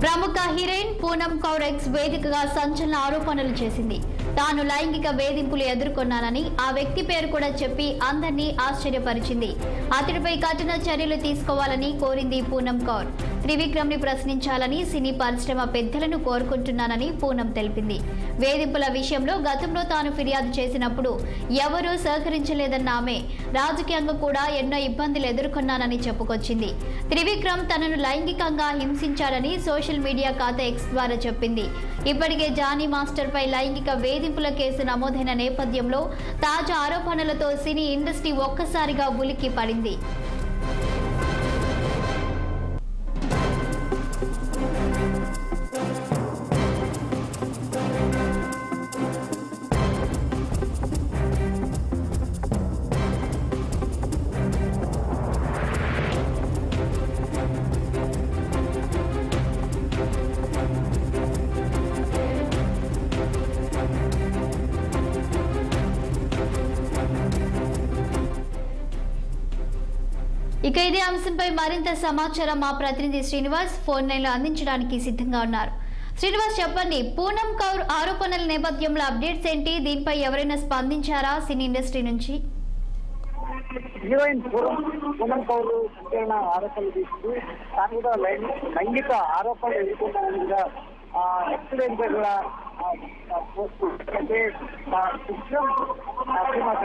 ప్రముఖ heroine Poonam Kaur X వేదికగా సంచలన ఆరోపణలు చేసింది. తాను లైంగిక వేధింపులు ఎదుర్కొన్నానని ఆ వ్యక్తి పేరు కూడా చెప్పి అందరినీ ఆశ్చర్యపరిచింది. అతడిపై కఠిన చర్యలు తీసుకోవాలని కోరింది పూనం కౌర్. త్రివిక్రమ్ ని ప్రశ్నించాలని సినీ పరిశ్రమ పెద్దలను కోరుకుంటున్నానని పూనం తెలిపింది. వేధింపుల విషయంలో గతంలో తాను ఫిర్యాదు చేసినప్పుడు ఎవరూ సహకరించలేదన్న ఆమె రాజకీయంగా కూడా ఎన్నో ఇబ్బందులు ఎదుర్కొన్నానని చెప్పుకొచ్చింది. త్రివిక్రమ్ తనను లైంగికంగా హింసించాడని సోషల్ మీడియా ఖాతా ఎక్స్ ద్వారా చెప్పింది. ఇప్పటికే జానీ మాస్టర్ పై లైంగిక వేధింపుల కేసు నమోదైన నేపథ్యంలో తాజా ఆరోపణలతో సినీ ఇండస్ట్రీ ఒక్కసారిగా ఉలిక్కి పడింది. ఇక ఇదే అంశంపై మరింత సమాచారం మా ప్రతినిధి శ్రీనివాస్ ఫోన్ లైన్లో అందించడానికి సిద్ధంగా ఉన్నారు. శ్రీనివాస్, చెప్పండి, పూనం కౌర్ ఆరోపణల నేపథ్యంలో అప్డేట్స్ ఏంటి? దీనిపై ఎవరైనా స్పందించారా సినీ ఇండస్ట్రీ నుంచి? హీరోయిన్ పూనం కౌర్ సంచలన ఆరోపణలు తీసుకుంటూ తాను కూడా లైంగిక ఆరోపణలు ఎదుర్కొన్నానని కూడా ఎక్స్పీరియన్స్ కూడా అంటే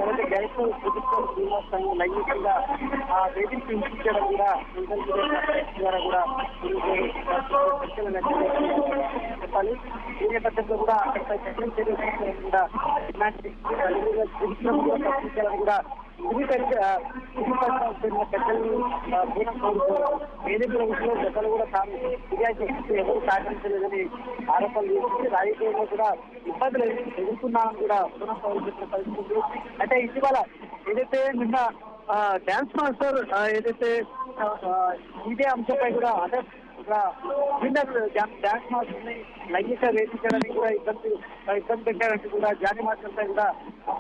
ఎవరైతే గైడ్స్ ప్రభుత్వం లైంగికంగా వేదింపు హింసించడం కూడా ద్వారా కూడా చెప్పాలి. ఈ నేపథ్యంలో కూడా అక్కడిపై చట్టం చర్యలు కూడా ఇలాంటి కూడా పెద్దలు పూనం కౌర్ వేదికల విషయంలో పెద్దలు కూడా తాను ఫిర్యాదు చేస్తూ ఎవరు సహకరించలేదని ఆరోపణలు చేసి రాజకీయంలో కూడా ఇబ్బందులు ఎదుర్కొన్నామని కూడా పూనం కౌర్ చెప్పిన పరిస్థితి. అంటే ఇటీవల ఏదైతే నిన్న డాన్స్ మాస్టర్ ఏదైతే ఇదే అంశంపై కూడా అంటే డాన్స్ మాస్టర్ ని లైంగిక వేధించడానికి కూడా ఇబ్బంది పెట్టారంటూ కూడా జానీ మాస్టర్ పై కూడా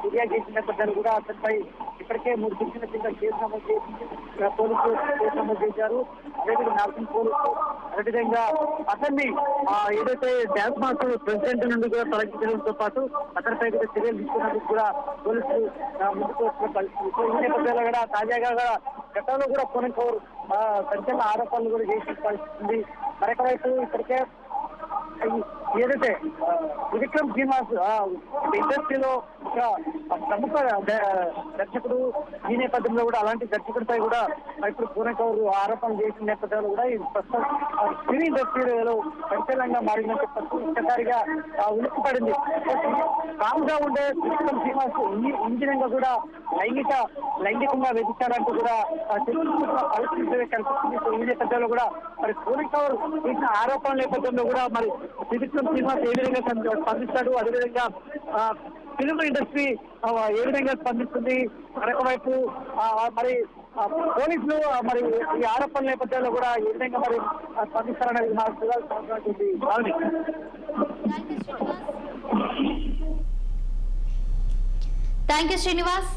ఫిర్యాదు చేసిన నేపథ్యాలు కూడా అతనిపై ఇప్పటికే 3 సెక్షన్ల కింద కేసు నమోదు చేసి పోలీసులు కేసు నమోదు చేశారు. అదేవిధంగా నార్సింగ్ పోలీసులు అదేవిధంగా అతన్ని ఏదైతే డాన్స్ మాస్టర్ ప్రెసిడెంట్ నుండి కూడా తొలగించడంతో పాటు అతనిపై కూడా చర్యలు తీసుకున్నందుకు కూడా పోలీసులు ముందుకు వచ్చిన పరిస్థితి. సో ఈ నేపథ్యంలో కూడా తాజాగా కూడా గతంలో కూడా పూనం కౌర్ సంచలన ఆరోపణలు కూడా చేసిన పరిస్థితి. మరొక వైపు ఇప్పటికే ఏదైతే త్రివిక్రమ్ శ్రీనివాస్ ఇండస్ట్రీలో ఒక ప్రముఖ దర్శకుడు, ఈ నేపథ్యంలో కూడా అలాంటి దర్శకుడిపై కూడా ఇప్పుడు పూనం కౌర్ ఆరోపణలు చేసిన నేపథ్యంలో కూడా ఈ ప్రస్తుతం సినీ ఇండస్ట్రీలో సంచలనంగా మారిందని చెప్పచ్చు. ఒక్కసారిగా ఉలిక్కిపడింది. కామ్గా ఉండే త్రివిక్రమ్ శ్రీనివాస్ ఇంజనీరింగ్ కూడా లైంగికంగా వేధించాలంటూ కూడా తెలుసుకున్న పరిస్థితి కనిపిస్తుంది. ఈ నేపథ్యంలో కూడా మరి పూనం కౌర్ చేసిన ఆరోపణల నేపథ్యంలో కూడా మరి త్రివిక్రమ్ శ్రీనివాస్ ఏ విధంగా స్పందిస్తాడు, అదేవిధంగా ఫిల్మ్ ఇండస్ట్రీ ఏ విధంగా స్పందిస్తుంది, మరొక వైపు మరి పోలీసులు మరి ఈ ఆరోపణల నేపథ్యంలో కూడా ఏ విధంగా మరి స్పందిస్తారనేది నాకు చూడాల్సినటువంటి భావన. Thank you Srinivas.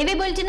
ఇవి బులెటిన్